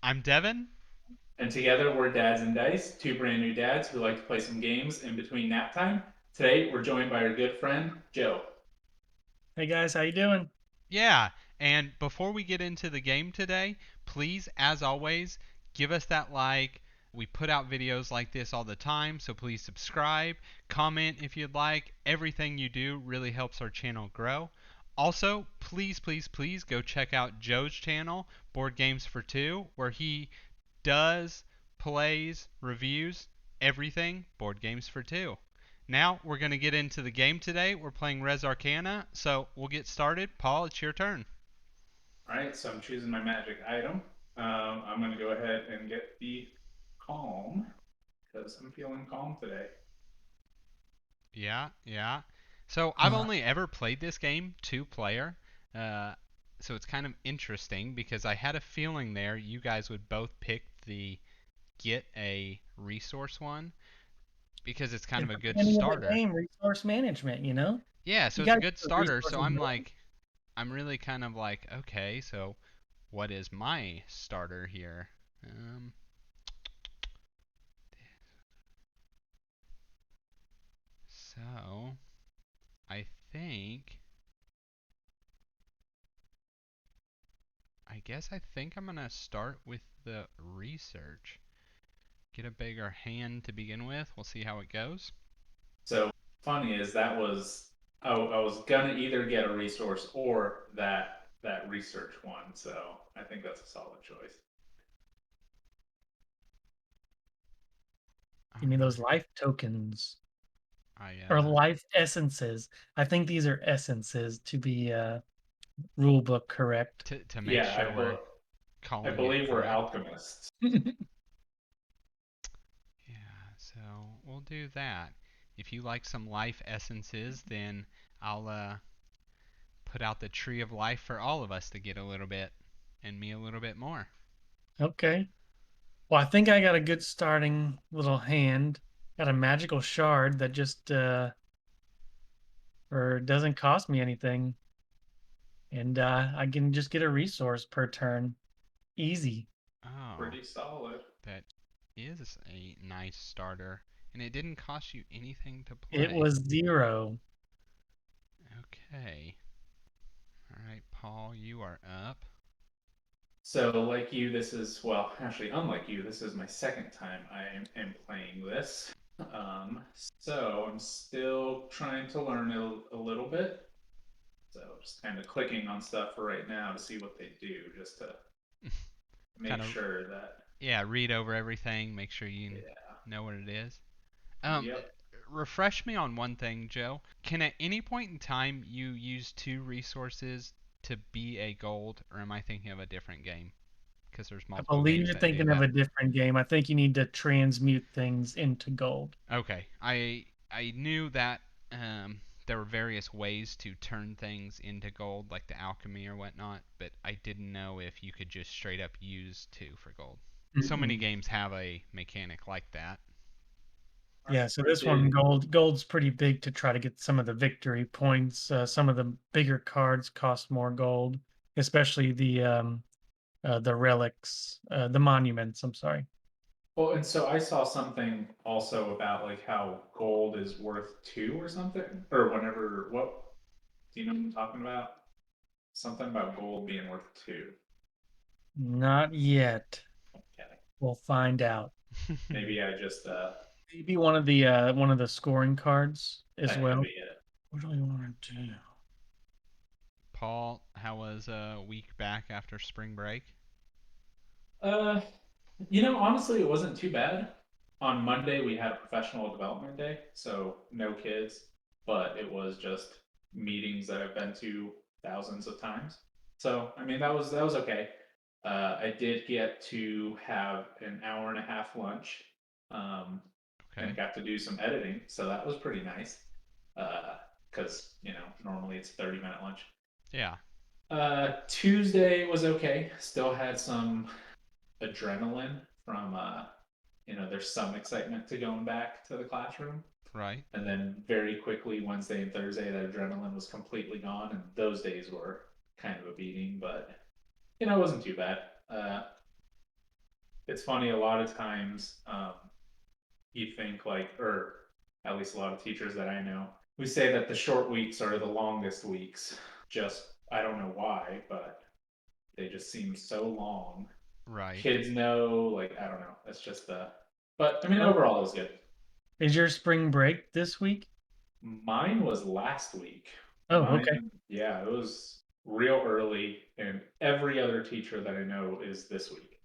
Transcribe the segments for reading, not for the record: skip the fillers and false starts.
I'm Devin. And together we're Dads and Dice, two brand new dads who like to play some games in between nap time. Today we're joined by our good friend Joe. Hey guys, how you doing? Yeah, and before we get into the game today, please, as always, give us that like. We put out videos like this all the time, so please subscribe, comment if you'd like. Everything you do really helps our channel grow. Also, please, please, please go check out Joe's channel, Board Games for Two, where he does, plays, reviews everything board games for two. Now we're going to get into the game today. We're playing Res Arcana, so we'll get started. Paul, it's your turn. All right, so I'm choosing my magic item. I'm going to go ahead and get the calm because I'm feeling calm today. Yeah, yeah. So I've Uh, only ever played this game two player. Uh, so it's kind of interesting because I had a feeling there you guys would both pick the get a resource one because it's kind of it's a the good beginning of the starter. game, resource management, you know? Yeah, so You it's a gotta good get the starter. So resources I'm ready. like, I'm really kind of like, okay, so what is my starter here? Um, so I think, I think I'm gonna start with the research. Get a bigger hand to begin with. We'll see how it goes. So funny is that was I was gonna either get a resource or that research one. So I think that's a solid choice. All Give me those right. life tokens I or life essences. I think these are essences to be rule book correct. to make Yeah, sure we're I calling it believe we're correct. alchemists. Yeah, so we'll do that. If you like some life essences, then I'll put out the tree of life for all of us to get a little bit, and me a little bit more. Okay. Well, I think I got a good starting little hand. Got a magical shard that just or doesn't cost me anything. And I can just get a resource per turn. Easy. Oh, Pretty solid. that is a nice starter, and it didn't cost you anything to It play. was 0. Okay. All right, Paul, you are up. So, like you, this is, well, actually, unlike you, this is my second time I am playing this. So, I'm still trying to learn a little bit. So, just kind of clicking on stuff for right now to see what they do, just to Kind make of, sure that, yeah, read over everything, make sure you yeah, know what it is. Um, yep. refresh me on one thing, Joe. Can at any point in time you use two resources to be a gold, or am I thinking of a different game? Because there's I multiple believe games you're that do thinking of that. a different game. I think you need to transmute things into gold. Okay, I knew that there were various ways to turn things into gold, like the alchemy or whatnot, but I didn't know if you could just straight up use two for gold. So many Mm-mm. games have a mechanic like that. All Yeah, right, so I this one did. gold's pretty big to try to get some of the victory points. Some of the bigger cards cost more gold, especially the relics, the monuments, I'm sorry. Well, and so I saw something also about like how gold is worth two or something, or whenever, what, do you know what I'm talking about? Something about gold being worth two. Not yet. Okay. We'll find out. Maybe I just Maybe one of the scoring cards as that could be well. it. What do we want to do? Paul, how was a week back after spring break? Uh, honestly, it wasn't too bad. On Monday, we had a professional development day, so no kids, but it was just meetings that I've been to thousands of times. So, I mean, that was okay. I did get to have an hour and a half lunch, um, and Okay. got to do some editing, so that was pretty nice. Because normally it's 30-minute lunch. Yeah. Tuesday was okay. Still had some adrenaline from there's some excitement to going back to the classroom. Right. And then very quickly Wednesday and Thursday that adrenaline was completely gone, and those days were kind of a beating, but it wasn't too bad. it's funny. A lot of times, you think like, or at least a lot of teachers that I know, we say that the short weeks are the longest weeks. Just I don't know why, but they just seem so long. Right. Kids know, like I don't know. It's just but I mean, Oh, overall, it was good. is your spring break this week? Mine was last week. Oh, okay. Yeah, it was real early, and every other teacher that I know is this week.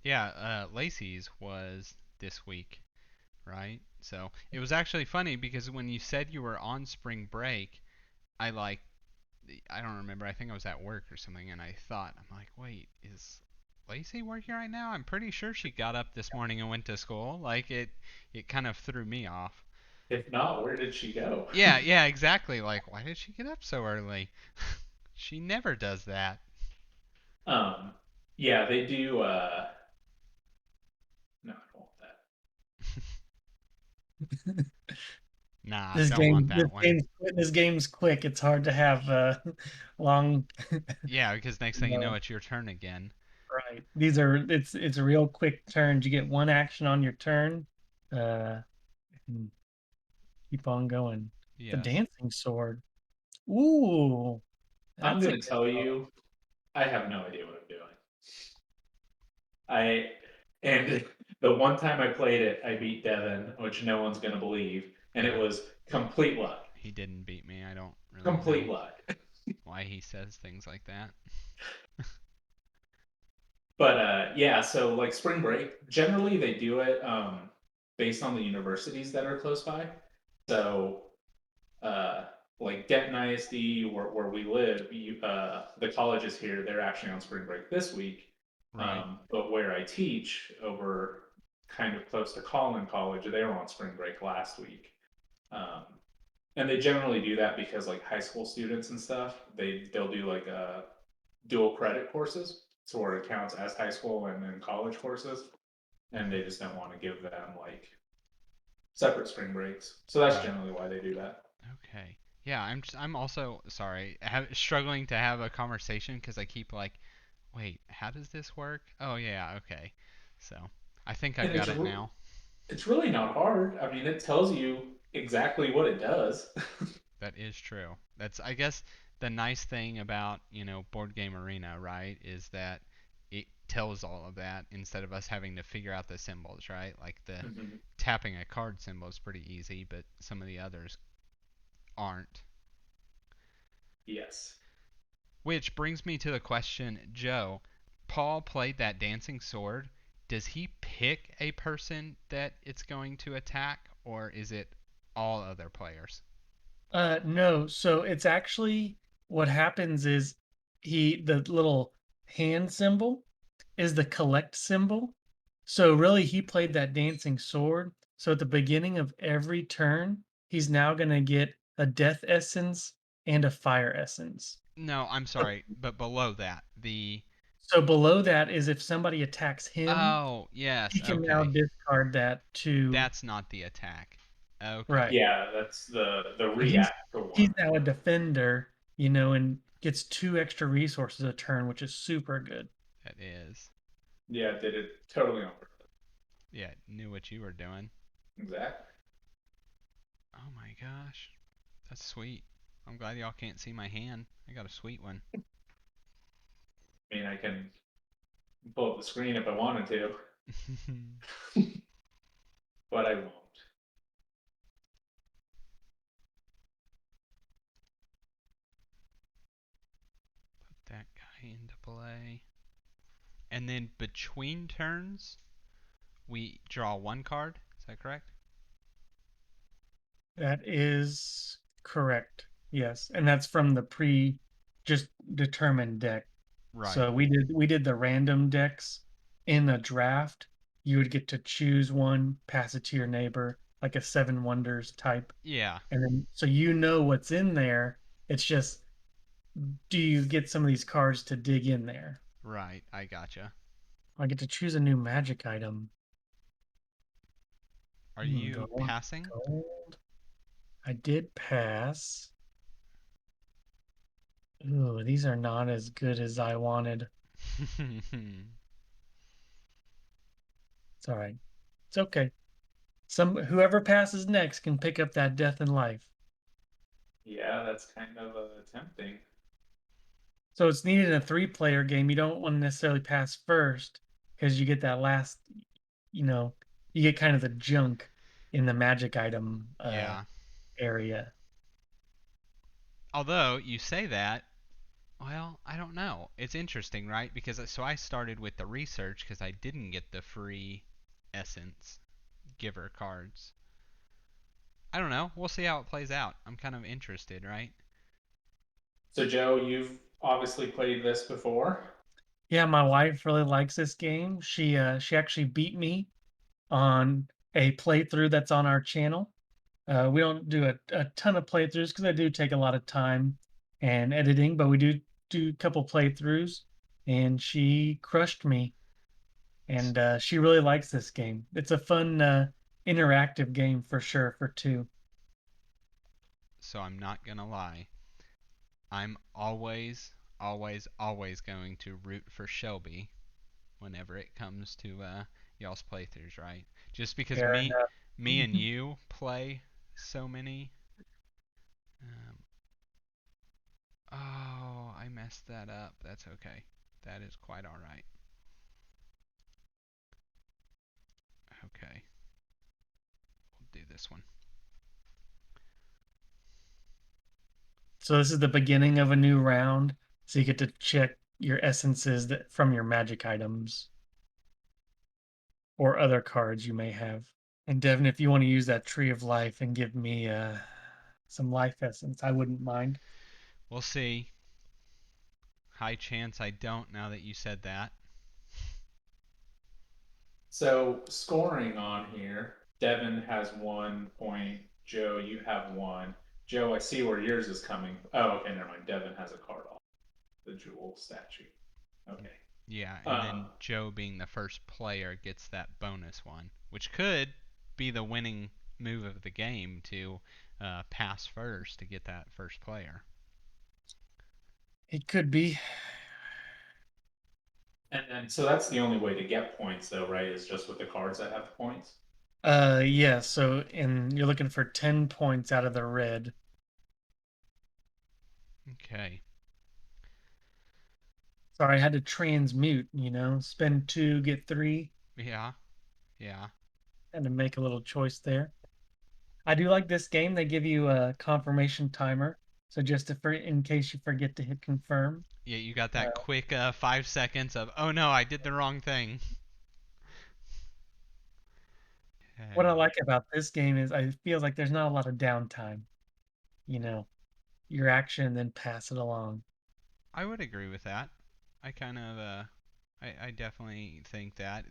Yeah, Lacey's was this week, right? So it was actually funny because when you said you were on spring break, I like I don't remember. I think I was at work or something, and I thought, I'm like, wait, is Lacey working right now? I'm pretty sure she got up this morning and went to school. Like it kind of threw me off. If not, where did she go? Yeah, yeah, exactly. Like, why did she get up so early? She never does that. um, yeah, they do. No, I don't want that. Nah, This don't want game, that one. this game's quick. It's hard to have long. Yeah, because next thing you know, No, it's your turn again. right. These are it's real quick turns. You get one action on your turn. Uh, and keep on going. The Yes. dancing sword. Ooh, I'm that's a gonna good tell call. you, I have no idea what I'm doing. I and the one time I played it, I beat Devin, which no one's gonna believe, and it Yeah, was complete luck. he didn't beat me. I don't really Complete know luck. why he says things like that. But yeah, so like spring break, generally they do it based on the universities that are close by. So uh, like Denton ISD, where we live, the colleges here, they're actually on spring break this week. Right. But where I teach over kind of close to Collin College, they were on spring break last week. Um, and they generally do that because like high school students and stuff, they'll do like dual credit courses, so where it counts as high school and then college courses, and they just don't want to give them like separate spring breaks. So that's Right. generally why they do that. Okay. Yeah, I'm also sorry, struggling to have a conversation because I keep like, wait, how does this work? Oh yeah, okay. So I think I've And got it now. it's really not hard. I mean, it tells you exactly what it does. That is true. That's I guess the nice thing about Board Game Arena, right, is that it tells all of that instead of us having to figure out the symbols, right? Like the Mhm. tapping a card symbol is pretty easy, but some of the others aren't. Yes. Which brings me to the question, Joe. Paul played that dancing sword. Does he pick a person that it's going to attack, or is it all other players? No, so it's actually what happens is the little hand symbol is the collect symbol. So really he played that dancing sword. So at the beginning of every turn, he's now gonna get a death essence and a fire essence. No, I'm So sorry, but below that, the so below that is if somebody attacks him, oh, yes, he can now okay. discard that to That's not the attack. right. Okay. Yeah, that's the So react to he's one. now a defender, you know, and gets 2 extra resources a turn, which is super good. That is. Yeah, did it totally on purpose. Yeah, knew what you were doing. Exactly. Oh my gosh. That's sweet. I'm glad y'all can't see my hand. I got a sweet one. I mean, I can pull up the screen if I wanted to, Put but I won't. that guy into play. And then between turns, we draw one card. Is that correct? That is correct. Yes, and that's from the pre just determined deck. Right. So we did the random decks in a draft. You would get to choose one, pass it to your neighbor, like a Seven Wonders type, Yeah. and then so you know what's in there. It's just do you get some of these cards to dig in there? Right. I gotcha. I get to choose a new magic item. Are you Gold, passing? gold. I did pass. Ooh, these are not as good as I wanted. It's all right. It's okay. Whoever passes next can pick up that death in life. Yeah, that's kind of tempting. So it's needed in a three-player game. You don't want to necessarily pass first because you get that last, you know, you get kind of the junk in the magic item Yeah. area. Although you say that, well, I don't know. It's interesting, right? Because so I started with the research because I didn't get the free essence giver cards. I don't know. We'll see how it plays out. I'm kind of interested, right? So, Joe, you've obviously played this before. Yeah, my wife really likes this game. She actually beat me on a playthrough that's on our channel. We don't do a ton of playthroughs because I do take a lot of time and editing, but we do a couple playthroughs, and she crushed me. And she really likes this game. It's a fun, interactive game for sure for two. So I'm not gonna lie. I'm always, always, always going to root for Shelby whenever it comes to y'all's playthroughs, right? Just because Fair me and enough. you play so many. Um, oh, I messed that up. That's okay. That is quite all right. Okay, we'll do this one. So this is the beginning of a new round. So you get to check your essences from your magic items or other cards you may have. And Devin, if you want to use that tree of life and give me some life essence, I wouldn't mind. We'll see. High chance I don't now that you said that. So, scoring on here, Devin has 1 point. Joe, you have one. Joe, I see where yours is coming. Oh, okay, never mind. Devin has a card off the jewel statue. Okay. Yeah, and Um, then Joe being the first player gets that bonus one, which could be the winning move of the game to pass first to get that first player. It could be. and then so that's the only way to get points, though, right? Is just with the cards that have points. Yeah, so and you're looking for 10 points out of the red. Okay. Sorry, I had to transmute, spend two, get three, Yeah. Yeah. and to make a little choice there. I do like this game. They give you a confirmation timer. So just in case you forget to hit confirm. Yeah, you got Uh, that quick 5 seconds of, oh no, I did the wrong thing. what I Okay. like about this game is I feel like there's not a lot of downtime. You know, your action, then pass it along. I would agree with that. I kind of, I definitely think that.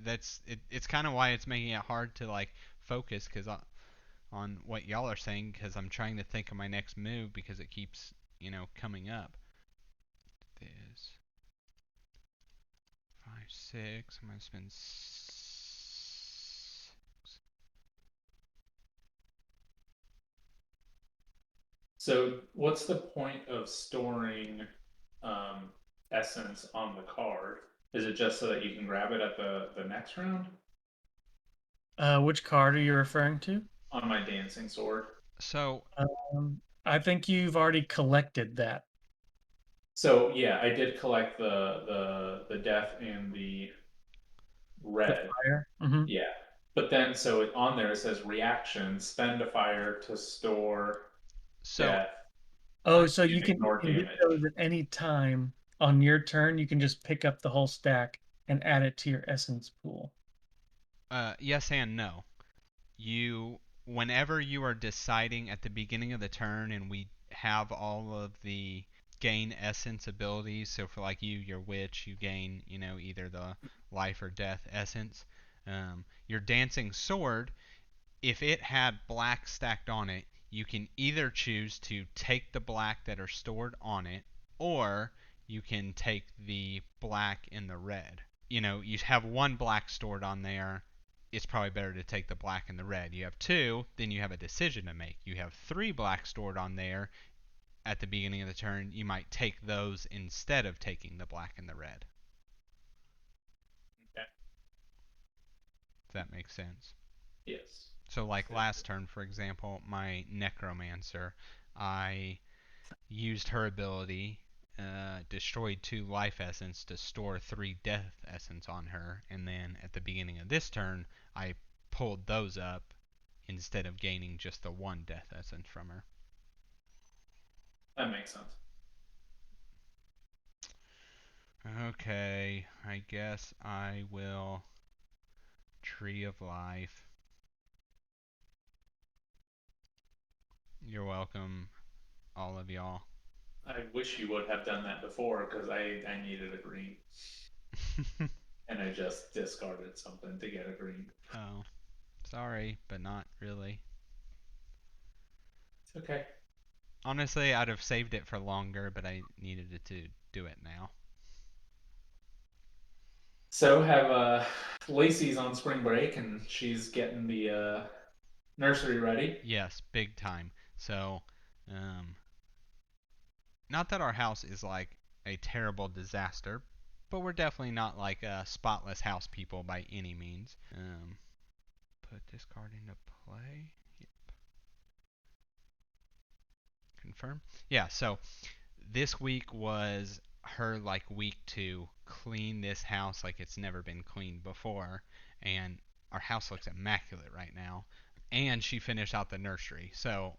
It's kind of why it's making it hard to like focus because on what y'all are saying because I'm trying to think of my next move because it keeps, coming up. This 5, 6. I'm gonna spend. So, what's the point of storing um, essence on the card? Is it just so that you can grab it at the next round? Which card are you referring to? On my dancing sword. So I think you've already collected that. So yeah, I did collect the death and the The red. fire. Hmm. Yeah. But then on there it says reaction, spend a fire to store so death Oh, so and you ignore can get damage. those at any time on your turn. You can just pick up the whole stack and add it to your essence pool. yes and no. You whenever you are deciding at the beginning of the turn and we have all of the gain essence abilities, so for like your witch, you gain, either the life or death essence. Your dancing sword, if it had black stacked on it, you can either choose to take the black that are stored on it, or you can take the black and the red. You have one black stored on there. It's probably better to take the black and the red. You have two, then you have a decision to make. You have three black stored on there at the beginning of the turn. You might take those instead of taking the black and the red. if that makes sense. Yes. So, like It- last turn, for example, my necromancer, I used her ability, destroyed 2 life essence to store 3 death essence on her, and then at the beginning of this turn, I pulled those up instead of gaining just the 1 death essence from her. that makes sense. Okay, I guess I will Tree of Life. You're welcome, all of y'all. I wish you would have done that before because I needed a green and I just discarded something to get a green. Oh, sorry, but not really. It's okay. Honestly, I'd have saved it for longer, but I needed it to do it now. So have Lacey's on spring break and she's getting the nursery ready. Yes, big time. So, um, not that our house is like a terrible disaster, but we're definitely not like spotless house people by any means. Put this card into play. Yep. Confirm. Yeah. So this week was her like week to clean this house like it's never been cleaned before, and our house looks immaculate right now. And she finished out the nursery, so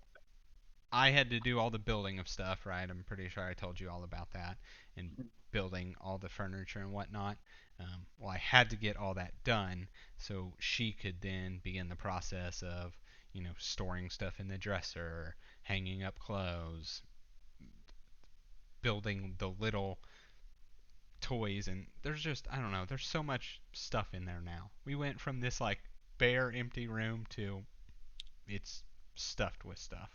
I had to do all the building of stuff, right? I'm pretty sure I told you all about that, and building all the furniture and whatnot. Well, I had to get all that done so she could then begin the process of, storing stuff in the dresser, hanging up clothes, building the little toys, and there's just, I don't know, there's so much stuff in there now. We went from this like bare empty room to it's stuffed with stuff.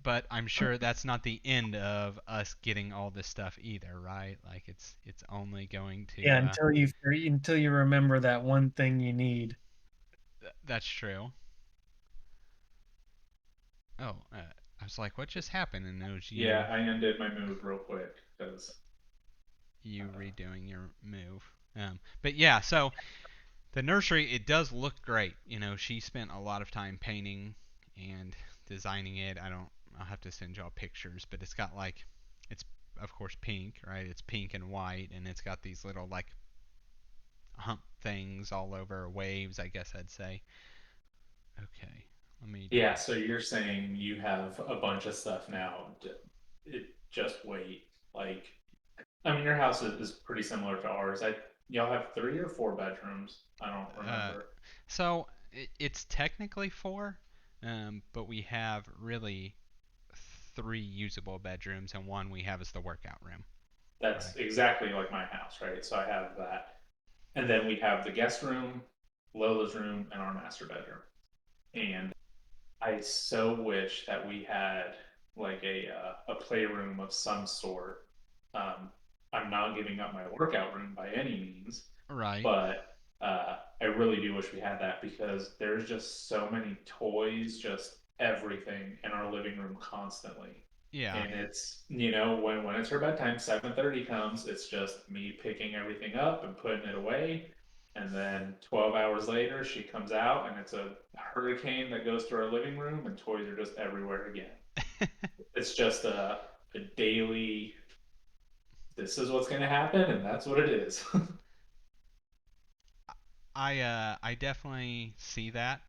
But I'm sure that's not the end of us getting all this stuff either, right? Like it's only going to Yeah, until you remember that one thing you need. that's true. Oh, I was like, what just happened? And it was Yeah, I undid my move real quick because you redoing your move. But yeah, so the nursery, it does look great. She spent a lot of time painting and designing it. I'll have to send y'all pictures, but it's got like, it's of course pink, right? It's pink and white, and it's got these little like hump things all over, waves, I guess I'd say. Okay, let me do. yeah. So you're saying you have a bunch of stuff now. Just wait. Like I mean, your house is pretty similar to ours. Y'all have 3 or 4 bedrooms. I don't Uh, remember. so it's technically 4, but we have really 3 usable bedrooms, and one we have as the workout room, That's right? exactly like my house, right? So I have that, and then we have the guest room, Lola's room, and our master bedroom. And I so wish that we had like a playroom of some sort. Um, I'm not giving up my workout room by any means, Right. but I really do wish we had that because there's just so many toys, just everything in our living room constantly. Yeah. And it's when it's her bedtime, 7:30 comes, it's just me picking everything up and putting it away. And then 12 hours later, she comes out and it's a hurricane that goes through our living room, and toys are just everywhere again. It's just a daily, this is what's going to happen, and that's what it is. I definitely see that.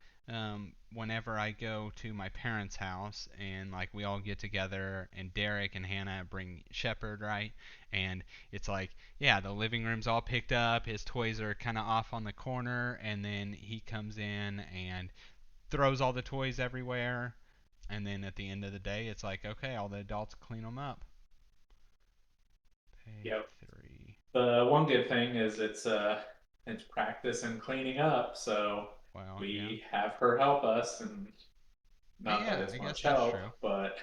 Whenever I go to my parents' house and like we all get together and Derek and Hannah bring Shepherd, right? And it's like, yeah, the living room's all picked up, his toys are kind of off on the corner, and then he comes in and throws all the toys everywhere. And then at the end of the day, it's like, okay, all the adults clean them up. Pay Yep. 3. The one good thing is it's practice and cleaning up, so Well, yeah. we have her help us, and not that Yeah, it's I guess much that's help, true. but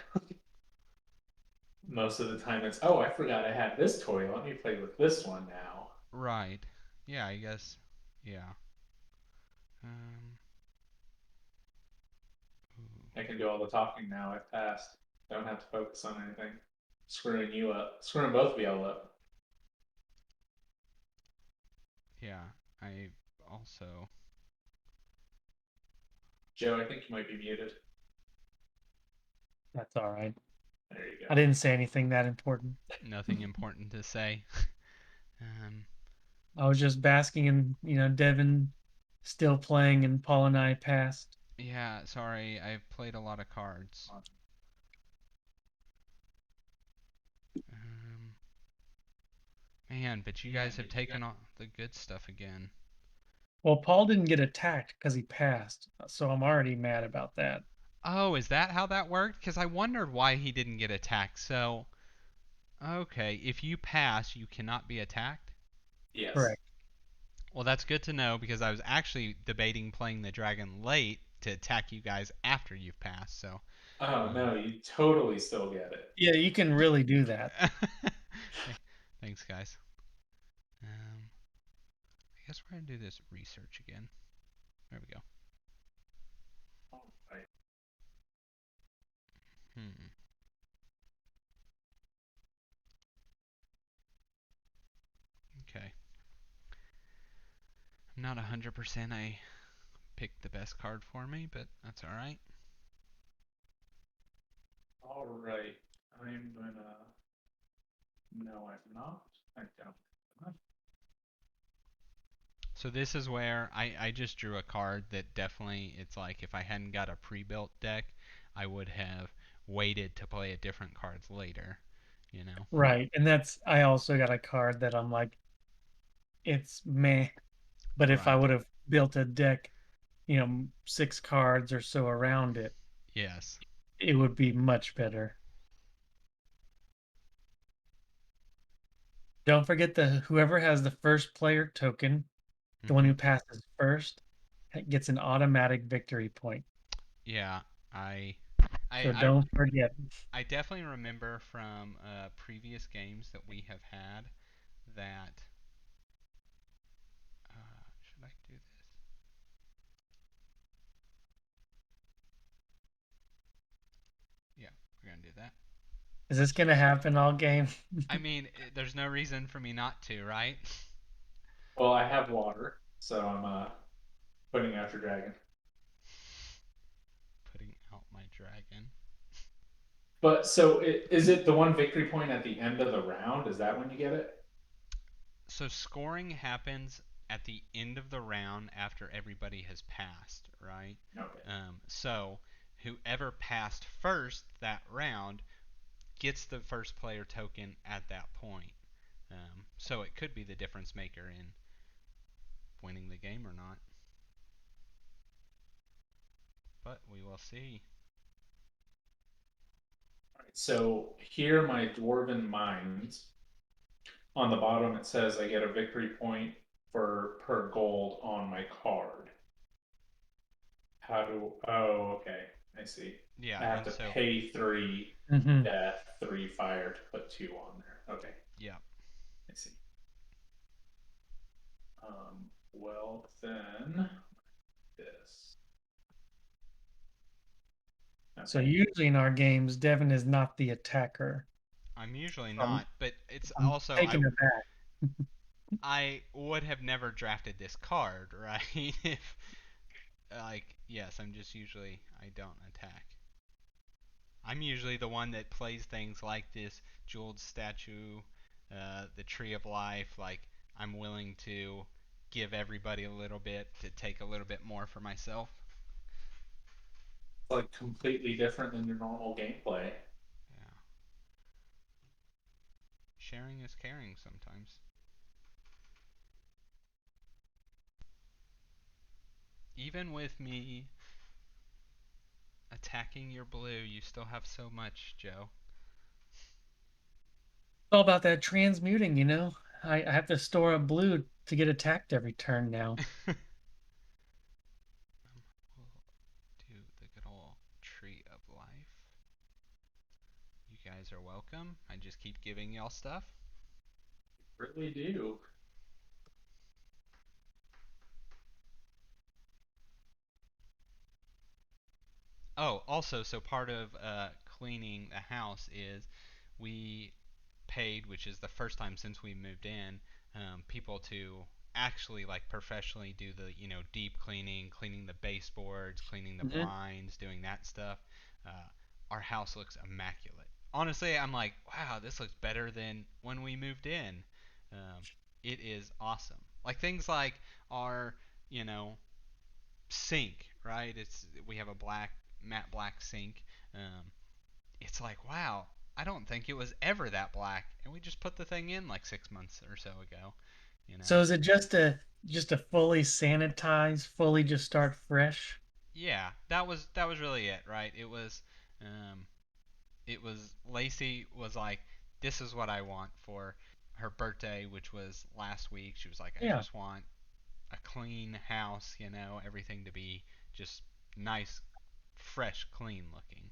most of the time it's, oh, I forgot I had this toy. Let me play with this one now. Right. Yeah, I guess. Yeah. Um, ooh, I can do all the talking now. I've passed. Don't have to focus on anything. Screwing you up. Screwing both of y'all up. yeah, I also. Joe, I think you might be muted. That's all right. There you I go. didn't say anything that important. Nothing important to say. Um, I was just basking in, Devin still playing and Paul and I passed. yeah, sorry, I've played a lot of cards. Um, Man, but you guys have taken all the good stuff again. Well, Paul didn't get attacked because he passed, so I'm already mad about that. Oh, is that how that worked? Because I wondered why he didn't get attacked. So, okay, if you pass, you cannot be attacked? Yes. Correct. Well, that's good to know because I was actually debating playing the dragon late to attack you guys after you've passed. So, Oh um, no, you totally still get it. Yeah, you can really do that. thanks, guys. I guess we're gonna do this research again. There we go. All right. Hmm. Okay. I'm not 100% I picked the best card for me, but that's alright. All right. I'm gonna. No, I'm not. I don't. So this is where I just drew a card that definitely, it's like if I hadn't got a pre-built deck, I would have waited to play a different cards later, you know? Right. And I also got a card that I'm like, it's meh. But if I Right. would have built a deck, 6 cards or so around it, Yes. it would be much better. Don't forget whoever has the first player token, the one Mhm. who passes first, gets an automatic victory point. Yeah. I I So I don't forget. I definitely remember from previous games that we have had that should I do this? Yeah, we're going to do that. Is this gonna happen all game? I mean, there's no reason for me not to, right? Well, I have water, so I'm putting out your dragon. Putting out my dragon. But so is it the one victory point at the end of the round? Is that when you get it? So scoring happens at the end of the round after everybody has passed, right? Okay. So whoever passed first that round gets the first player token at that point. So it could be the difference maker in winning the game or not. But we will see. All right. So here, my dwarven mines. On the bottom, it says I get a victory point for per gold on my card. How do? Oh, okay. I see. Yeah, I have and to so pay 3 Hmm. death, 3 fire to put 2 on there. Okay, yeah. I see. Well then, this. So Okay. usually in our games, Devin is not the attacker. I'm usually So not, but it's I'm also taking it back. I would have never drafted this card, right? If like yes, I'm just usually I don't attack. I'm usually the one that plays things like this jeweled statue, the tree of life. Like I'm willing to give everybody a little bit to take a little bit more for myself. It's like completely different than your normal gameplay. Yeah, sharing is caring sometimes. Even with me attacking your blue, you still have so much, Joe. It's all about that transmuting. I have to store a blue to get attacked every turn now. We'll do the good old tree of life. You guys are welcome. I just keep giving y'all stuff. Really do. Oh, also, so part of cleaning the house is we paid, which is the first time since we moved in, people to actually like professionally do the deep cleaning, cleaning the baseboards, cleaning the Mhm. blinds, doing that stuff, uh, our house looks immaculate. Honestly, I'm like, wow, this looks better than when we moved in. Um, it is awesome. Like things like our you know sink, right? It's we have a matte black sink. Um, it's like, wow, I don't think it was ever that black, and we just put the thing in like 6 months or so ago. You know? So is it just a fully sanitized, fully just start fresh? Yeah, that was really it, right? Um, it was Lacey was like, this is what I want for her birthday, which was last week. She was like, I Yeah. just want a clean house, everything to be just nice, fresh, clean looking.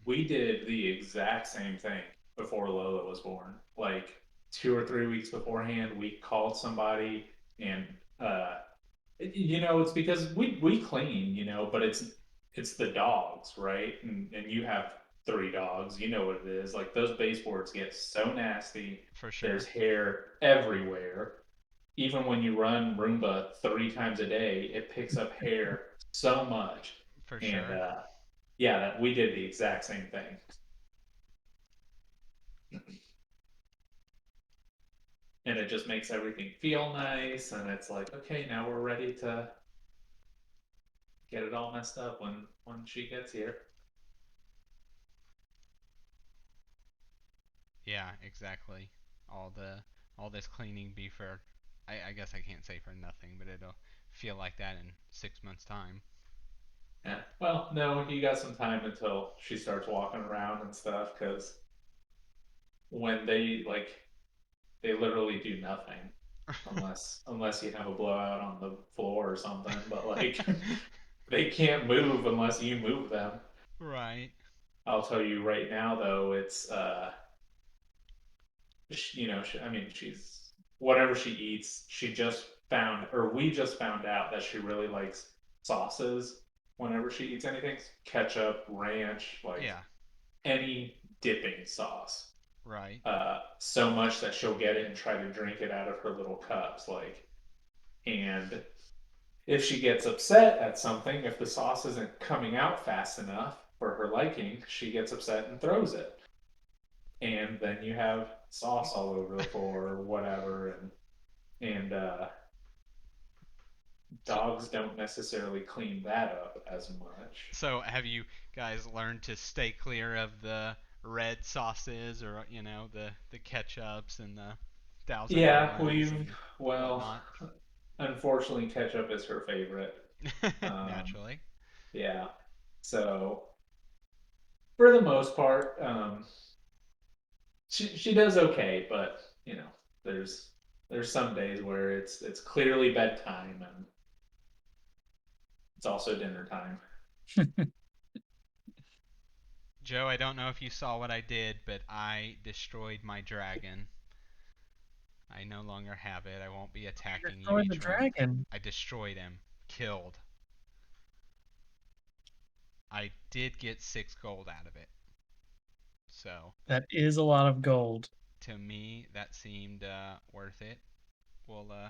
We did the exact same thing before Lola was born. Like 2 or 3 weeks beforehand, we called somebody and it's because we clean, but it's the dogs, right? And you have 3 dogs, you know what it is. Like those baseboards get so nasty. For There's sure, hair everywhere. Even when you run Roomba 3 times a day, it picks up hair so much. for And sure. yeah, we did the exact same thing. And it just makes everything feel nice. And it's like, okay, now we're ready to get it all messed up when she gets here. Yeah, exactly. All this cleaning be for, I guess I can't say for nothing, but it'll feel like that in 6 months' time. Yeah. Well, no, you got some time until she starts walking around and stuff. Because when they literally do nothing unless you have a blowout on the floor or something. But like, they can't move unless you move them. Right. I'll tell you right now, though, it's I mean, she's whatever she eats. She just found, or we just found out that she really likes sauces. Whenever she eats anything, ketchup, ranch, like Yeah. any dipping sauce. Right. So much that she'll get it and try to drink it out of her little cups, like. And if she gets upset at something, if the sauce isn't coming out fast enough for her liking, she gets upset and throws it, and then you have sauce all over the floor or whatever. And So, dogs don't necessarily clean that up as much. so have you guys learned to stay clear of the red sauces or the ketchups and the Thousand Yeah, Islands and well, whatnot? unfortunately, ketchup is her favorite. Um, Naturally. yeah, so for the most part, she does okay, but you know, there's there's some days where it's clearly bedtime and it's also dinner time. Joe, I don't know if you saw what I did, but I destroyed my dragon. I no longer have it. I won't be attacking you Destroy the each one. dragon. I destroyed him. Killed. I did get 6 gold out of it. So, That is a lot of gold. to me, that seemed worth it. We'll uh,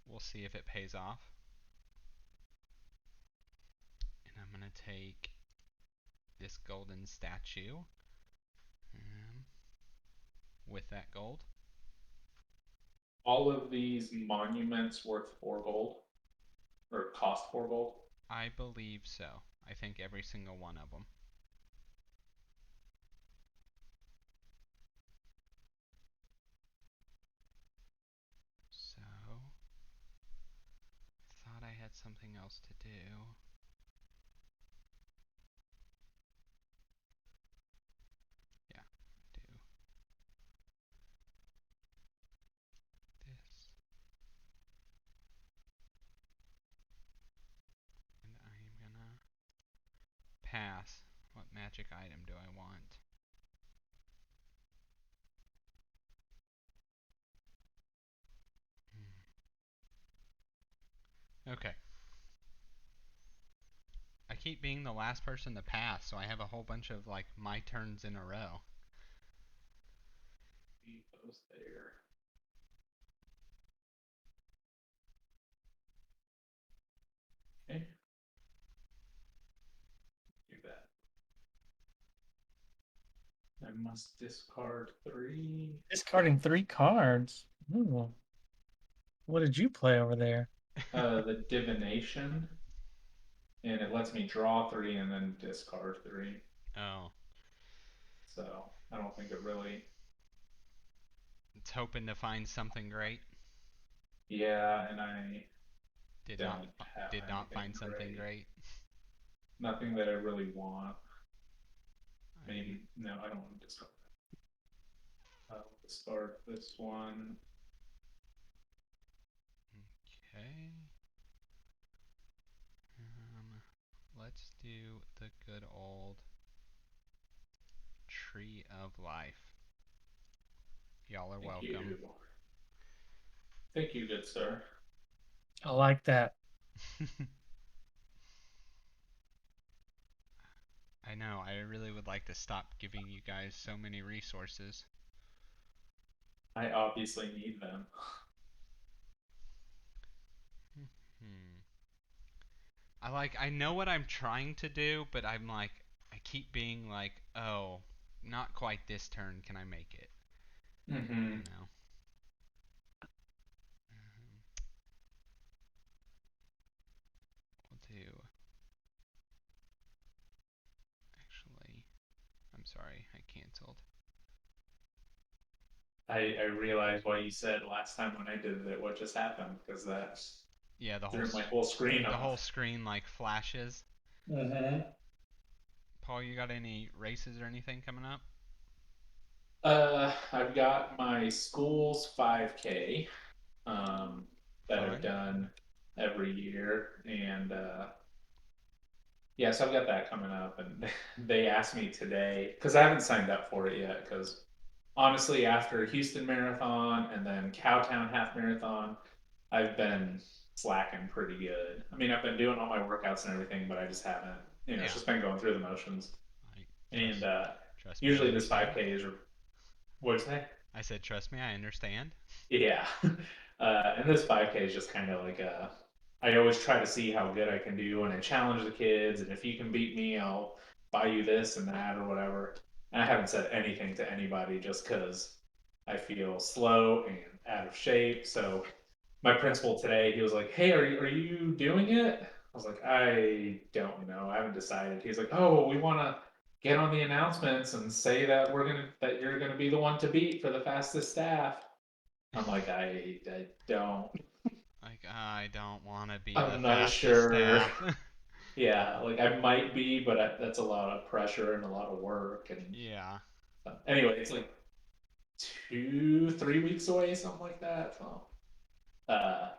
we'll see if it pays off. And I'm gonna take this golden statue with that gold. All of these monuments worth 4 gold or cost 4 gold. I believe so. I think every single one of them. So, I thought I had something else to do. Yeah, do this. And I'm gonna pass. What magic item do I want? Okay. I keep being the last person to pass, so I have a whole bunch of like my turns in a row. Leave those there. must discard 3. Discarding 3 cards. Ooh. What did you play over there? The divination, and it lets me draw 3 and then discard 3. Oh, So I don't think it really. it's hoping to find something great. Yeah, and I Did not don't have did not anything find something great. great. Nothing that I really want. I'm, Maybe no, I don't want to discard. I'll discard this one. okay. Let's do the good old Tree of Life. Y'all are Thank welcome. you. Thank you, good sir. I like that. I know, I really would like to stop giving you guys so many resources. I obviously need them. Hmm. I know what I'm trying to do, but I keep being like, oh, not quite this turn. Can I make it? Mm-hmm. You know. We'll do. Actually, I'm sorry, I canceled. I realized why you said last time when I did it what just happened because that Yeah, threw my whole screen the off. whole screen like flashes. Mm-hmm. Paul, you got any races or anything coming up? I've got my school's 5K that I've Fun. done every year, and yeah, so I've got that coming up, and they asked me today because I haven't signed up for it yet. Because honestly, after Houston Marathon and then Cowtown Half Marathon, I've been slacking pretty good. I mean, I've been doing all my workouts and everything, but I just haven't. It's Yeah. just been going through the motions. I And trust me, I usually this understand. 5K is what's that? I said trust me, I understand. Yeah. And this 5K is just kind of like I always try to see how good I can do, and I challenge the kids. And if you can beat me, I'll buy you this and that or whatever. And I haven't said anything to anybody just because I feel slow and out of shape. So my principal today, he was like, "Hey, are you doing it?" I was like, "I don't know. I haven't decided." He's like, "Oh, we want to get on the announcements and say that you're gonna be the one to beat for the fastest staff." I'm like, I don't. Like I don't want to be the I'm not fastest sure. staff. Yeah, like I might be, but that's a lot of pressure and a lot of work. And Yeah. anyway, it's like 3 weeks away, something like that. So, uh,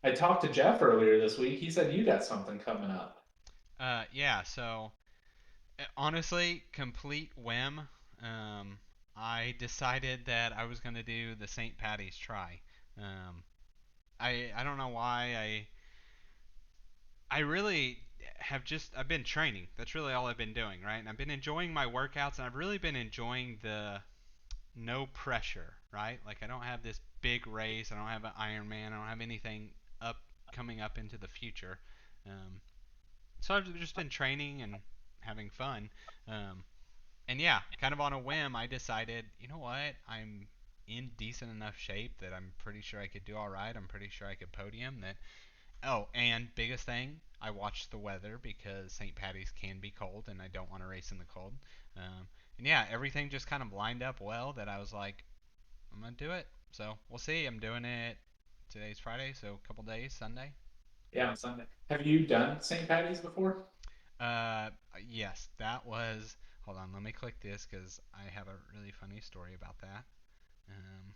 I talked to Jeff earlier this week. He said you got something coming up. Yeah, so honestly, complete whim. Um, I decided that I was going to do the St. Patty's try. Um, I don't know why I really I've been training. That's really all I've been doing, right? And I've been enjoying my workouts and I've really been enjoying the no pressure, right? Like I don't have this big race, I don't have an Ironman, I don't have anything up coming up into the future. Um, so I've just been training and having fun. Um, and yeah, kind of on a whim, I decided, you know what? I'm in decent enough shape that I'm pretty sure I could do all right. I'm pretty sure I could podium. That Oh, and biggest thing, I watched the weather because St. Patty's can be cold, and I don't want to race in the cold. And yeah, everything just kind of lined up well that I was like, I'm gonna do it. So we'll see. I'm doing it. Today's Friday, so a couple days, Sunday. Yeah, on Sunday. Have you done St. Patty's before? Uh, yes, that was. Hold on, let me click this because I have a really funny story about that. Um,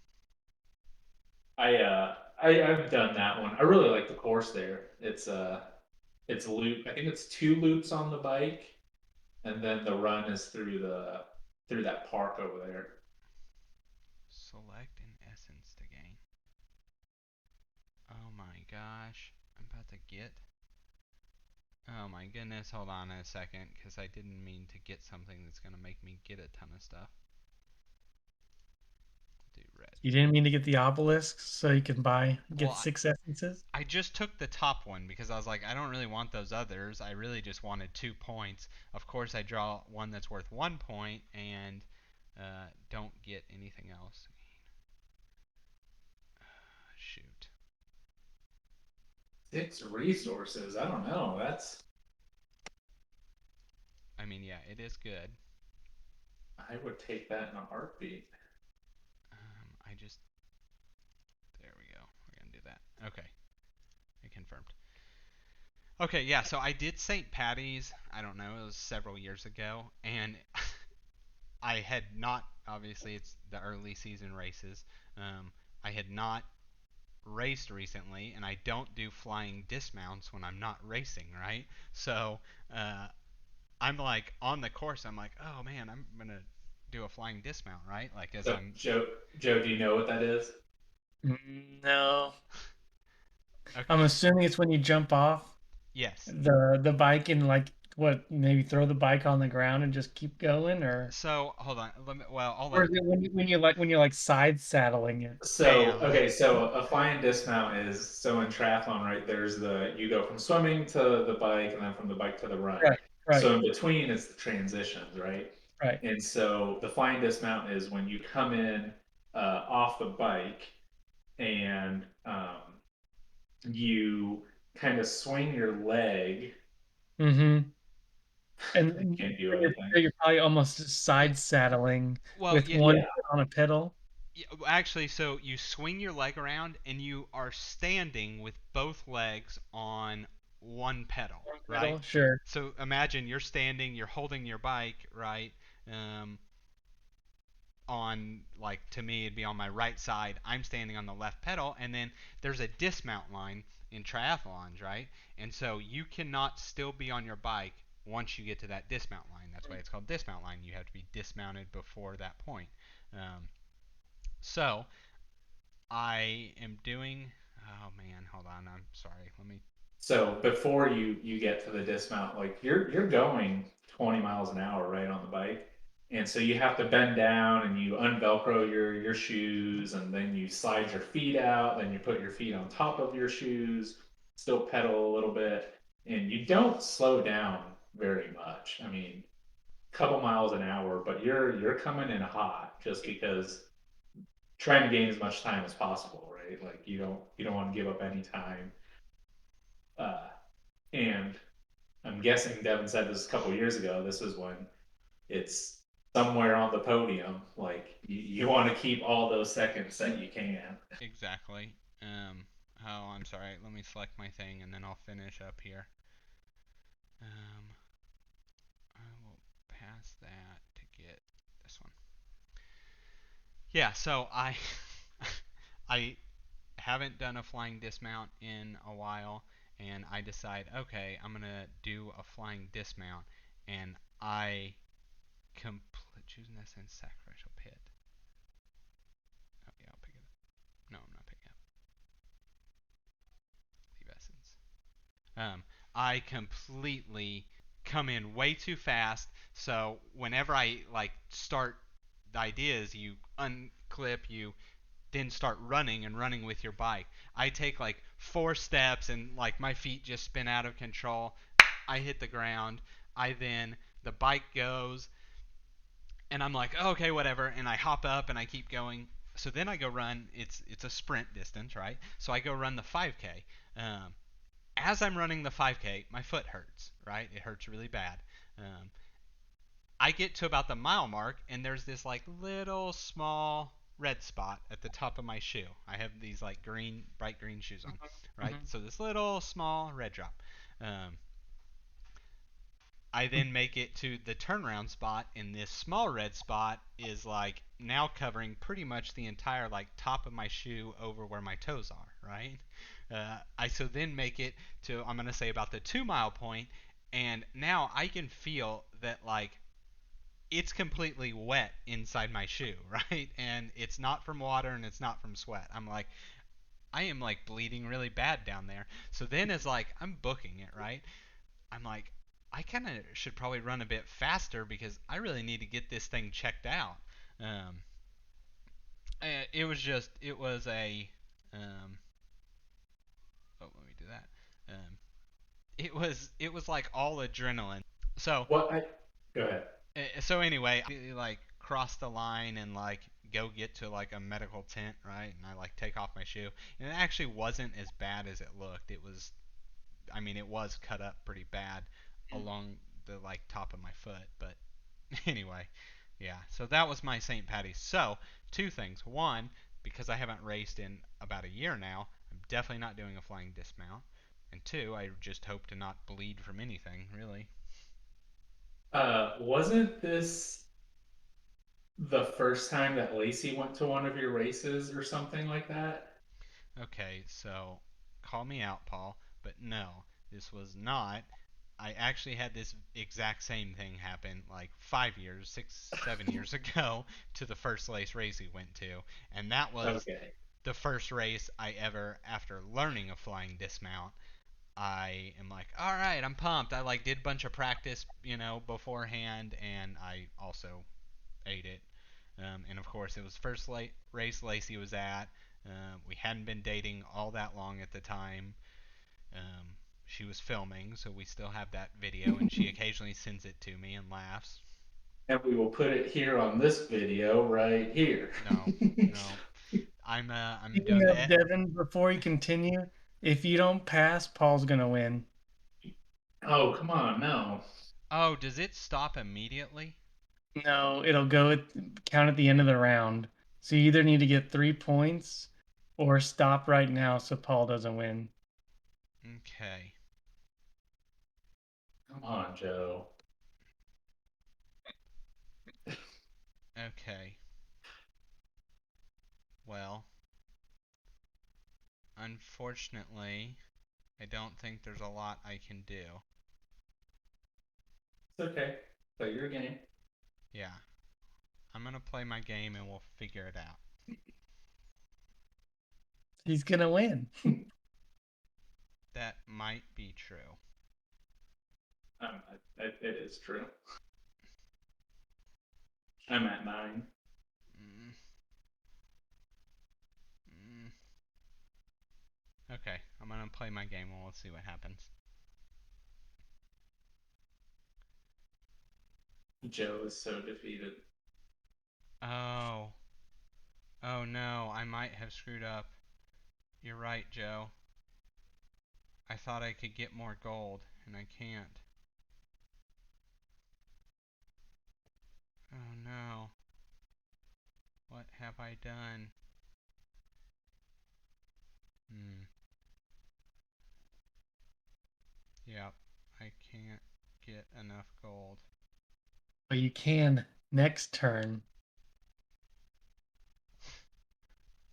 I've done that one. I really like the course there. It's loop. I think it's 2 loops on the bike, and then the run is through that park over there. select an essence to gain. Oh my gosh, I'm about to get. Oh my goodness, hold on a second, because I didn't mean to get something that's gonna make me get a ton of stuff. Do red. You didn't mean to get the obelisk so you can Well, get 6 essences? I just took the top one because I was like, I don't really want those others. I really just wanted 2 points. Of course, I draw one that's worth 1 point, and don't get anything else. Shoot. 6 resources. I don't know. That's. I mean, yeah, it is good. I would take that in a heartbeat. I just. There we go. We're going to do that. Okay. I confirmed. Okay, yeah, so I did St. Patty's, I don't know, it was several years ago, and I had not, obviously, it's the early season races. Um, I had not raced recently, and I don't do flying dismounts when I'm not racing, right? So uh, I'm like on the course, I'm like, oh man, I'm gonna do a flying dismount, right? Like as So, I'm. Joe, do you know what that is? No. I'm Okay. assuming it's when you jump off Yes. the bike and like what maybe throw the bike on the ground and just keep going, So hold on. Let me. Well, I'll or let. is it when you're like side saddling it? So, Bam. okay, so a flying dismount is so in triathlon, right? There's you go from swimming to the bike and then from the bike to the run. Right, right, So in between, it's the transitions, right? right. And so the flying dismount is when you come in off the bike and you kind of swing your leg. Mm-hmm. I And can't do you're, anything. you're probably almost Yeah. side saddling Well, with yeah. one Yeah. foot on a pedal. Yeah, actually, so you swing your leg around and you are standing with both legs on one pedal, One right? pedal, sure. So imagine you're standing, you're holding your bike, right? Um, on, like, to me, it'd be on my right side. I'm standing on the left pedal, and then there's a dismount line in triathlons, right? And so you cannot still be on your bike once you get to that dismount line. That's why it's called dismount line. You have to be dismounted before that point. So I am doing. Oh man, hold on. I'm sorry. Let me. So before you get to the dismount, like you're going 20 miles an hour right on the bike, and so you have to bend down and you unvelcro your shoes, and then you slide your feet out, then you put your feet on top of your shoes, still pedal a little bit, and you don't slow down very much. I mean, a couple miles an hour, but you're coming in hot just because trying to gain as much time as possible, right? Like you don't want to give up any time. Uh, and I'm guessing Devin said this a couple years ago. This is when it's somewhere on the podium. Like you want to keep all those seconds that you can. Exactly. Oh, I'm sorry. Let me select my thing and then I'll finish up here. I will pass that to get this one. Yeah. So I, I haven't done a flying dismount in a while, and I decide, okay, I'm gonna do a flying dismount, and I choose an essence sacrificial pit. Oh yeah, I'll pick it up. No, I'm not picking up. Leave essence. Um, I completely come in way too fast. So whenever I like start, the idea is you unclip, you then start running and running with your bike. I take like 4 steps and like my feet just spin out of control. I hit the ground. The bike goes and I'm like, oh, okay, whatever, and I hop up and I keep going. So then I go run. It's a sprint distance, right? So I go run the 5K. Um, as I'm running the 5K, my foot hurts, right? It hurts really bad. Um, I get to about the mile mark, and there's this like little small red spot at the top of my shoe. I have these like bright green shoes on, right? Mhm. So this little small red drop. Um, I then make it to the turnaround spot, and this small red spot is like now covering pretty much the entire like top of my shoe over where my toes are, right? I so then make it to, I'm gonna say, about the 2 mile point, and now I can feel that like it's completely wet inside my shoe, right? And it's not from water and it's not from sweat. I'm like, I am like bleeding really bad down there. So then as like I'm booking it, right? I'm like, I kind of should probably run a bit faster because I really need to get this thing checked out. Um, it was just, it was a, um, oh, let me do that. It was like all adrenaline. So, What? Go ahead. so anyway, I like cross the line and like go get to like a medical tent, right? And I like take off my shoe, and it actually wasn't as bad as it looked. It was, I mean, it was cut up pretty bad along the like top of my foot, but anyway, yeah. So that was my St. Patty's. So, two things. One, because I haven't raced in about a year now, I'm definitely not doing a flying dismount. And two, I just hope to not bleed from anything, really. Wasn't this the first time that Lacey went to one of your races or something like that? Okay, so call me out, Paul, but no, this was not. I actually had this exact same thing happen like 5 years, 6, 7 years ago to the first race we went to, and that was Okay. the first race I ever, after learning a flying dismount, I am like, all right, I'm pumped. I like did a bunch of practice, beforehand, and I also ate it. And of course, it was first race Lacey was at. We hadn't been dating all that long at the time. She was filming, so we still have that video, and she occasionally sends it to me and laughs. And we will put it here on this video right here. No, no, I'm Speaking doing of the. Devin, before you continue, if you don't pass, Paul's gonna win. Oh, come on, no. Oh, does it stop immediately? No, it'll count at the end of the round. So you either need to get 3 points or stop right now so Paul doesn't win. Okay. Come on, Joe. Okay. Well, unfortunately, I don't think there's a lot I can do. It's okay. Play your game. Yeah. I'm gonna play my game and we'll figure it out. He's gonna win. That might be true. It is true. I'm at 9. Mm, mm. Okay, I'm gonna play my game and we'll see what happens. Joe is so defeated. Oh. Oh no, I might have screwed up. You're right, Joe. I thought I could get more gold, and I can't. Oh no. What have I done? Hmm. Yep. I can't get enough gold. But you can next turn.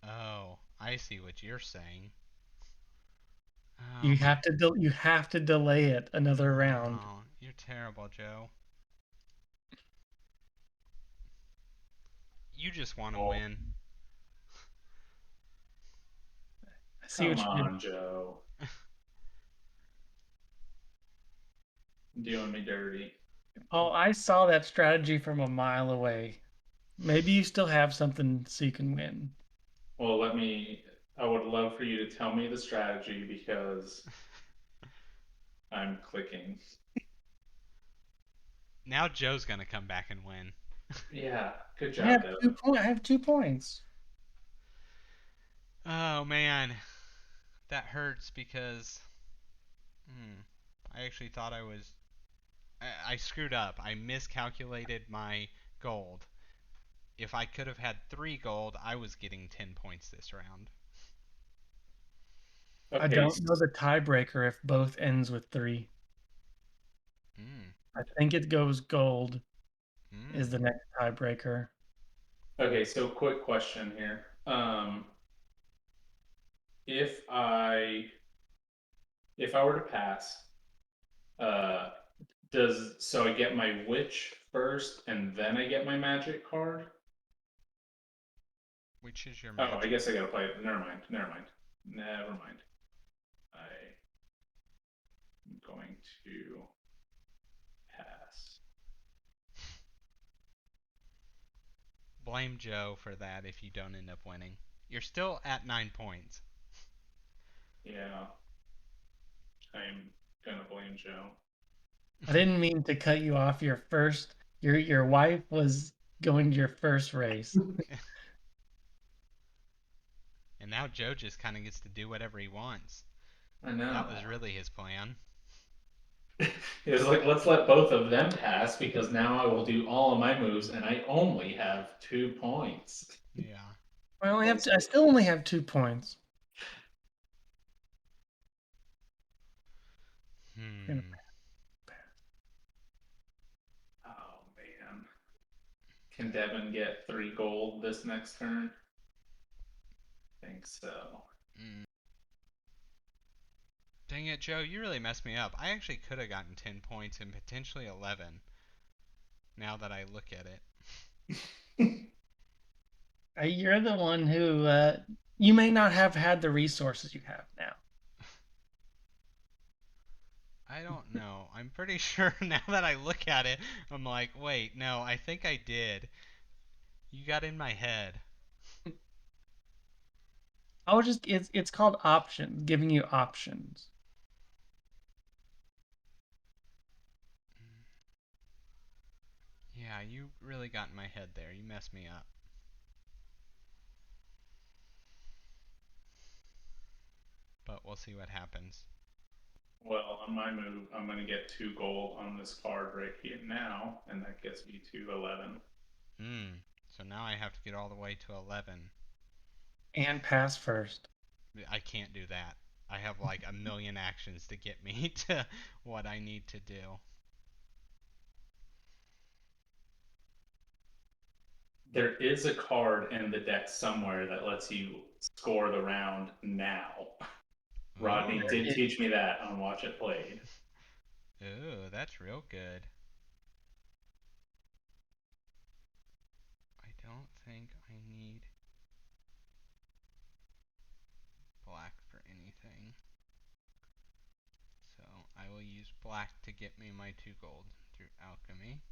Oh, I see what you're saying. Oh You my. have to you have to delay it another round. Oh, you're terrible, Joe. You just want to Oh, win. I see come what you did. on, Joe. Doing me dirty. Oh, I saw that strategy from a mile away. Maybe you still have something so you can win. Well, I would love for you to tell me the strategy because I'm clicking. Now Joe's gonna come back and win. Yeah, good I job, have Devin. I have 2 points. Oh man, that hurts because I actually thought I was. I screwed up. I miscalculated my gold. If I could have had 3 gold, I was getting 10 points this round. I Okay, don't know the tiebreaker if both ends with 3. Mm, I think it goes gold is the mm. next tiebreaker. okay. So, quick question here. If I if I were to pass, uh, I get my witch first and then I get my magic card? Which is your Oh, I magic? guess I gotta play it. Never mind. Never mind. Never mind. I'm going to pass. Blame Joe for that if you don't end up winning. You're still at 9 points. Yeah, I'm gonna blame Joe. I didn't mean to cut you off your wife was going to your first race. And now Joe just kind of gets to do whatever he wants. I know. That was really his plan. It was like, let's let both of them pass because now I will do all of my moves and I only have 2 points. Yeah. I still only have 2 points. Hmm. Oh man. Can Devin get 3 gold this next turn? I think so. Mm. Dang it, Joe, you really messed me up. I actually could have gotten 10 points and potentially 11 now that I look at it. You're the one who you may not have had the resources you have now. I don't know. I'm pretty sure now that I look at it, I'm like, wait, no, I think I did. You got in my head. It's called options, giving you options. Yeah, you really got in my head there. You messed me up. But we'll see what happens. Well, on my move, I'm going to get 2 gold on this card right here now, and that gets me to 11. So now I have to get all the way to 11. And pass first. I can't do that. I have like a million actions to get me to what I need to do. There is a card in the deck somewhere that lets you score the round now. Rodney Ooh. did teach me that on Watch It Played. Ooh, that's real good. I don't think I need black for anything. So I will use black to get me my 2 gold through alchemy.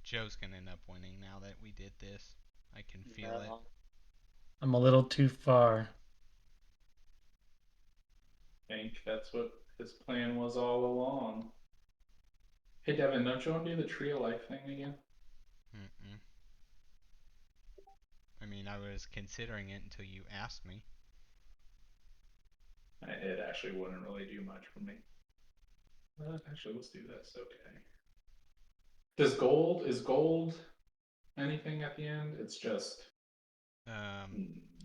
Joe's gonna end up winning now that we did this. I can feel it. I'm a little too far. I think that's what his plan was all along. Hey Devin, don't you want to do the Tree of Life thing again? Mm-mm. I mean, I was considering it until you asked me. It actually wouldn't really do much for me. Actually, let's do this. Okay. Is gold anything at the end? It's just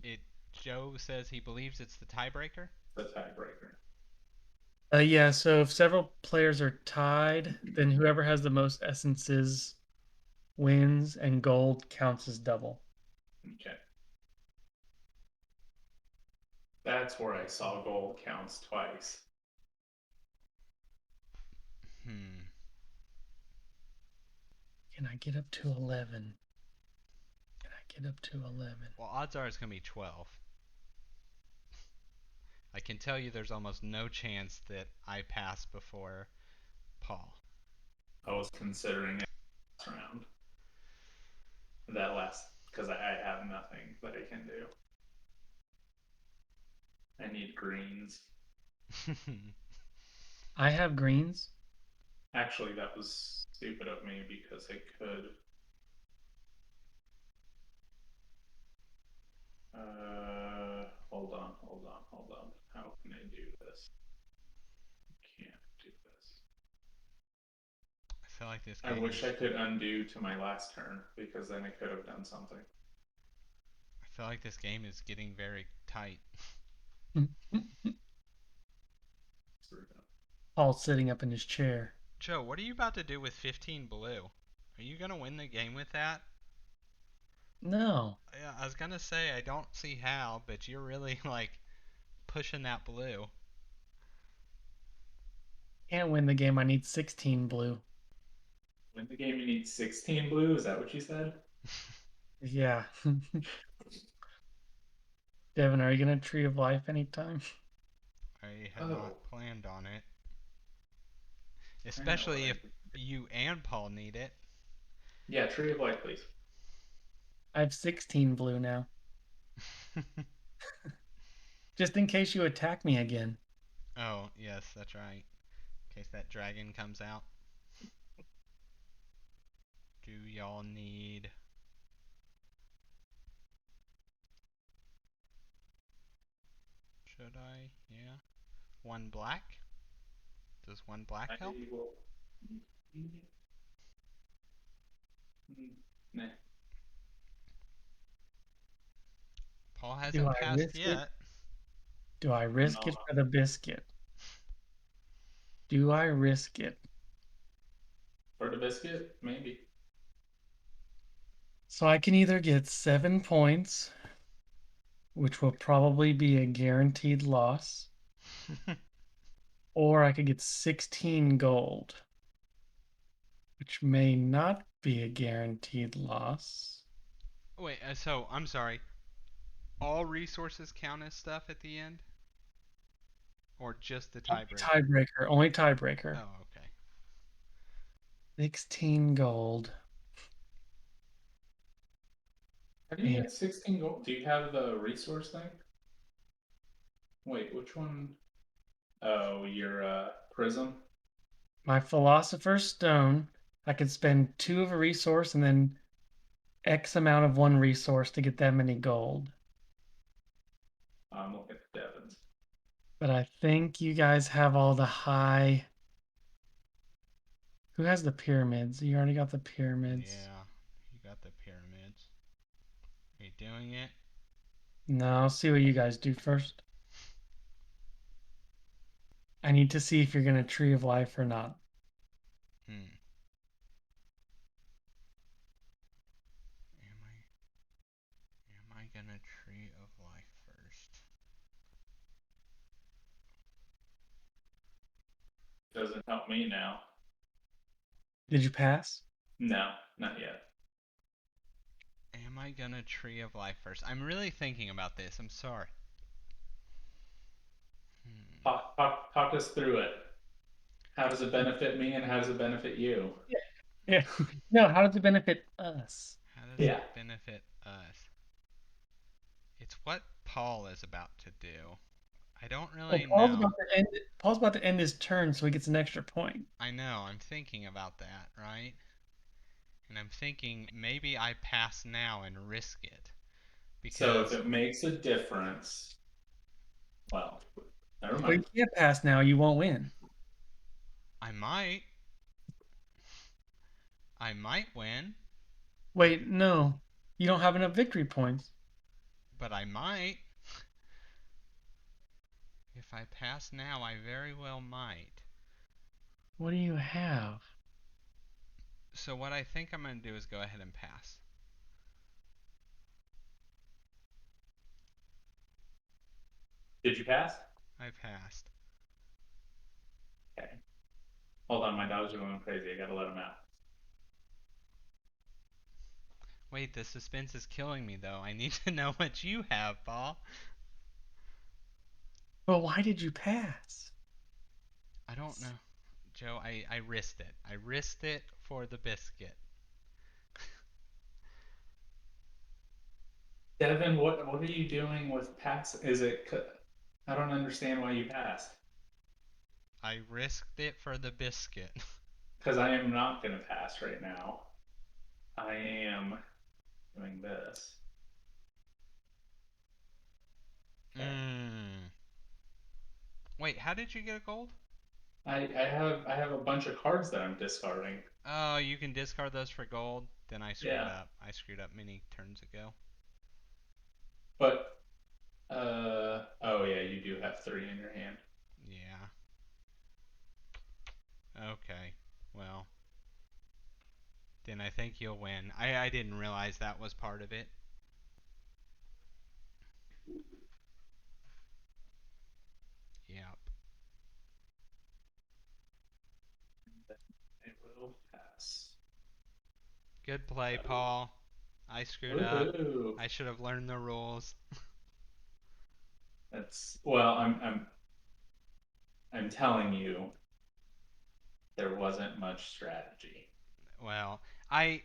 It. Joe says he believes it's the tiebreaker. the tiebreaker. Yeah, so if several players are tied, then whoever has the most essences wins, and gold counts as double. Okay. That's where I saw gold counts twice. Hmm. Can I get up to 11? Can I get up to 11? Well, odds are it's gonna be 12. I can tell you there's almost no chance that I pass before Paul. I was considering it last round. That last, because I have nothing that I can do. I need greens. I have greens. Actually, that was stupid of me because I could. Hold on, hold on, hold on. How can I do this? I can't do this. I feel like this I game wish is. I could undo to my last turn because then I could have done something. I feel like this game is getting very tight. Paul's sitting up in his chair. Joe, what are you about to do with 15 blue? Are you gonna win the game with that? No. Yeah, I was gonna say I don't see how, but you're really like pushing that blue. Can't win the game. I need 16 blue. Win the game, you need 16 blue. Is that what you said? Yeah. Devin, are you going to Tree of Life anytime? I had not Oh, planned on it. I know what Especially I if you and Paul need it. Yeah, Tree of Life, please. I have 16 blue now. Just in case you attack me again. Oh, yes, that's right. in case that dragon comes out. Do y'all need... Should I? Yeah. One black? Does one black I help? will. Nah. Paul Do hasn't I passed risk it? yet. Do I risk it No. for the biscuit? Do I risk it? For the biscuit, maybe. So I can either get 7 points, which will probably be a guaranteed loss, or I could get 16 gold, which may not be a guaranteed loss. Wait, so, I'm sorry. All resources count as stuff at the end? Or just the tiebreaker? Tiebreaker, only tiebreaker. Oh, okay. 16 gold. How do you get 16 gold? Do you have the resource thing? Wait, which one? Oh, your prism? My Philosopher's Stone, I could spend 2 of a resource and then X amount of one resource to get that many gold. I'm looking at Devon's. But I think you guys have all the high. Who has the pyramids? You already got the pyramids. Yeah, you got the pyramids. Are you doing it? No, I'll see what you guys do first. I need to see if you're going to Tree of Life or not. Hmm. Am I gonna Tree of Life first? Doesn't help me now. Did you pass? No, not yet. Am I gonna Tree of Life first? I'm really thinking about this. I'm sorry. Talk us through it. How does it benefit me and how does it benefit you? Yeah. No, how does it benefit us? How does Yeah. it benefit us? It's what Paul is about to do. I don't Well, really know. Paul's about to end his turn, so he gets an extra point. I know, I'm thinking about that, right? And I'm thinking maybe I pass now and risk it. So if Because it makes a difference, well, never Well, you mind. can't pass now, you won't win. I might. I might win, Wait, no. You don't have enough victory points. but I might. If I pass now, I very well might. What do you have? So what I think I'm going to do is go ahead and pass. Did you pass? I passed. Okay. Hold on, my dogs are going crazy. I gotta let them out. Wait, the suspense is killing me though. I need to know what you have, Paul. But why did you pass? I don't know. Joe, I risked it. I risked it for the biscuit. Devin, what are you doing with pass? Is it? I don't understand why you passed. I risked it for the biscuit. Because I am not gonna pass right now. I am doing this. Okay. Wait, how did you get a gold? I have a bunch of cards that I'm discarding. Oh, you can discard those for gold? Then I screwed Yeah. up. I screwed up many turns ago. But oh yeah, you do have 3 in your hand. Yeah. Okay. Well, then I think you'll win. I didn't realize that was part of it. Yep. I will pass. Good play, Paul. I screwed up. Woohoo! I should have learned the rules. That's well, I'm telling you, there wasn't much strategy. Well, I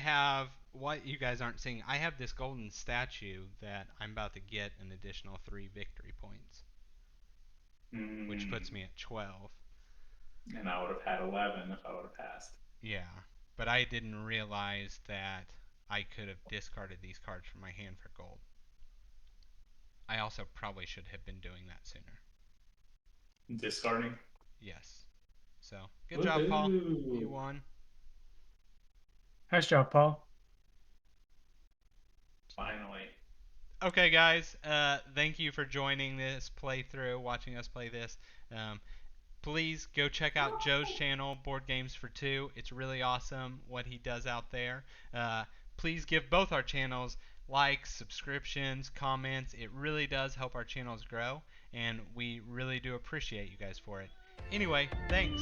have what you guys aren't seeing. I have this golden statue that I'm about to get an additional 3 victory points, which puts Mm, me at 12. And I would have had 11 if I would have passed. Yeah, but I didn't realize that I could have discarded these cards from my hand for gold. I also probably should have been doing that sooner. Discarding. Yes. So, good job, Paul. You Woohoo! won. Nice job, Paul. Finally. Okay, guys. Thank you for joining this playthrough, watching us play this. Please go check out Joe's channel, Board Games for Two. It's really awesome what he does out there. Please give both our channels likes, subscriptions, comments. It really does help our channels grow, and we really do appreciate you guys for it. Anyway, thanks.